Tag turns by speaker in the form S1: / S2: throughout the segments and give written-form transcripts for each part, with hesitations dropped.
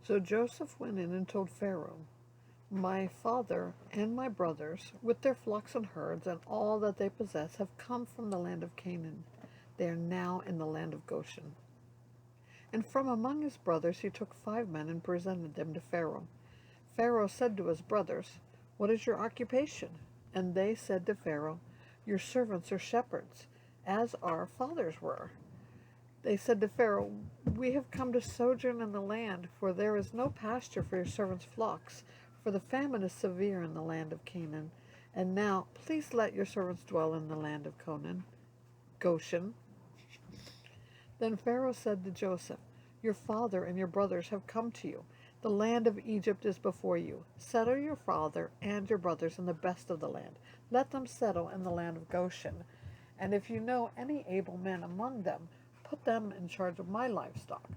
S1: So Joseph went in and told Pharaoh, "My father and my brothers, with their flocks and herds and all that they possess, have come from the land of Canaan. They are now in the land of Goshen." And from among his brothers he took 5 men and presented them to Pharaoh. Pharaoh said to his brothers, "What is your occupation?" And they said to Pharaoh, "Your servants are shepherds, as our fathers were." They said to Pharaoh, "We have come to sojourn in the land, for there is no pasture for your servants' flocks, for the famine is severe in the land of Canaan. And now, please let your servants dwell in the land of Goshen." Then Pharaoh said to Joseph, "Your father and your brothers have come to you. The land of Egypt is before you. Settle your father and your brothers in the best of the land. Let them settle in the land of Goshen. And if you know any able men among them, put them in charge of my livestock."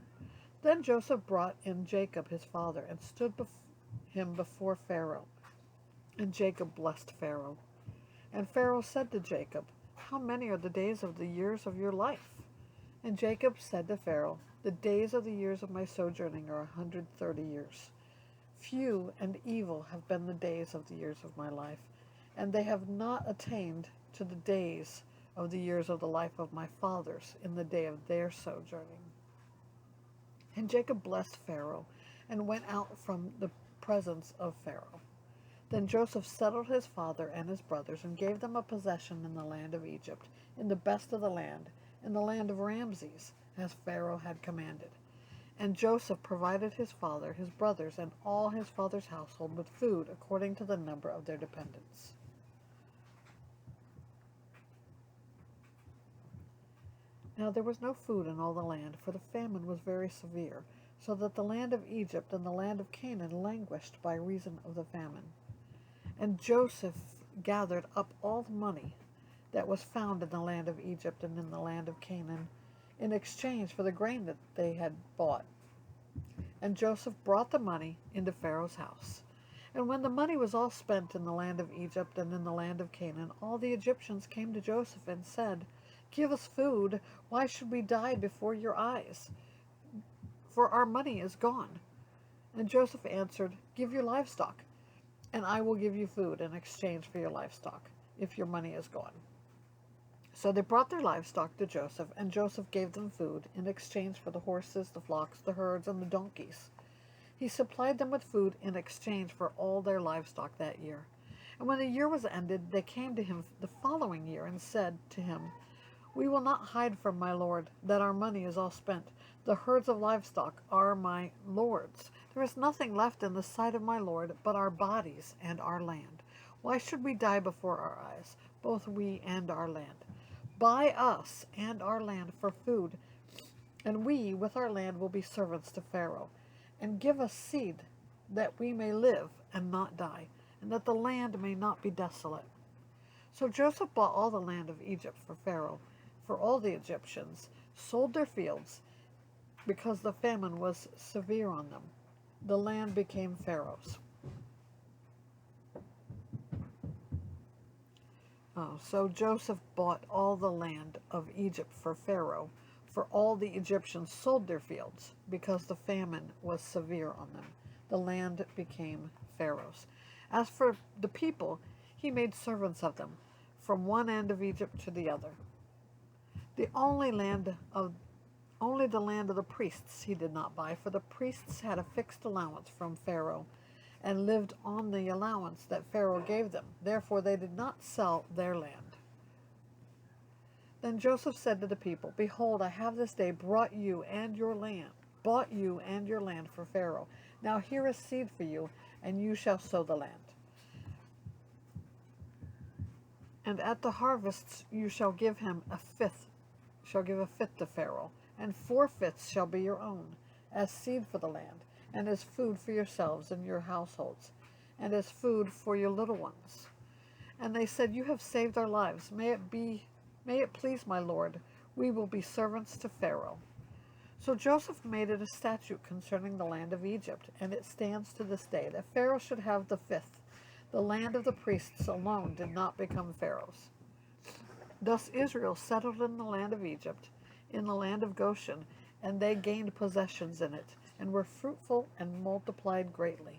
S1: Then Joseph brought in Jacob his father and stood him before Pharaoh. And Jacob blessed Pharaoh. And Pharaoh said to Jacob, "How many are the days of the years of your life?" And Jacob said to Pharaoh, "The days of the years of my sojourning are 130 years. Few and evil have been the days of the years of my life, and they have not attained to the days of the years of the life of my fathers in the day of their sojourning." And Jacob blessed Pharaoh and went out from the presence of Pharaoh. Then Joseph settled his father and his brothers and gave them a possession in the land of Egypt, in the best of the land, in the land of Ramses, as Pharaoh had commanded. And Joseph provided his father, his brothers, and all his father's household with food according to the number of their dependents. Now there was no food in all the land, for the famine was very severe, so that the land of Egypt and the land of Canaan languished by reason of the famine. And Joseph gathered up all the money that was found in the land of Egypt and in the land of Canaan, in exchange for the grain that they had bought. And Joseph brought the money into Pharaoh's house. And when the money was all spent in the land of Egypt and in the land of Canaan, all the Egyptians came to Joseph and said, "Give us food. Why should we die before your eyes? For our money is gone." And Joseph answered, "Give your livestock, and I will give you food in exchange for your livestock, if your money is gone." So they brought their livestock to Joseph, and Joseph gave them food in exchange for the horses, the flocks, the herds, and the donkeys. He supplied them with food in exchange for all their livestock that year. And when the year was ended, they came to him the following year and said to him, "We will not hide from my lord that our money is all spent. The herds of livestock are my lord's. There is nothing left in the sight of my lord but our bodies and our land. Why should we die before our eyes, both we and our land? Buy us and our land for food, and we with our land will be servants to Pharaoh. And give us seed, that we may live and not die, and that the land may not be desolate." So Joseph bought all the land of Egypt for Pharaoh, for all the Egyptians sold their fields because the famine was severe on them. The land became Pharaoh's. So Joseph bought all the land of Egypt for Pharaoh, for all the Egyptians sold their fields because the famine was severe on them. The land became Pharaoh's. As for the people, he made servants of them, from one end of Egypt to the other. The only the land of the priests he did not buy, for the priests had a fixed allowance from Pharaoh, and lived on the allowance that Pharaoh gave them. Therefore they did not sell their land. Then Joseph said to the people, "Behold, I have this day bought you and your land for Pharaoh. Now here is seed for you, and you shall sow the land. And at the harvests you shall give him a fifth to Pharaoh, and 4/5 shall be your own, as seed for the land, and as food for yourselves and your households, and as food for your little ones." And they said, "You have saved our lives. May it please my lord, we will be servants to Pharaoh." So Joseph made it a statute concerning the land of Egypt, and it stands to this day, that Pharaoh should have the fifth. The land of the priests alone did not become Pharaoh's. Thus Israel settled in the land of Egypt, in the land of Goshen, and they gained possessions in it, and were fruitful and multiplied greatly.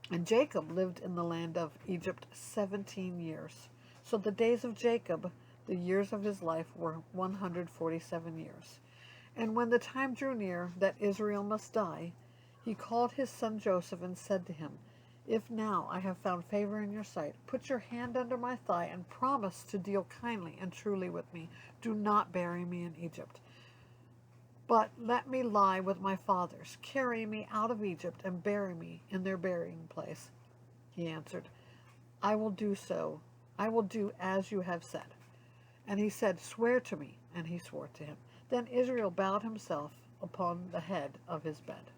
S1: And Jacob lived in the land of Egypt 17 years. So the days of Jacob, the years of his life, were 147 years. And when the time drew near that Israel must die, he called his son Joseph and said to him, If now I have found favor in your sight, put your hand under my thigh and promise to deal kindly and truly with me. Do not bury me in Egypt, but let me lie with my fathers. Carry me out of Egypt and bury me in their burying place. He answered, I will do so. I will do as you have said. And he said, Swear to me. And he swore to him. Then Israel bowed himself upon the head of his bed.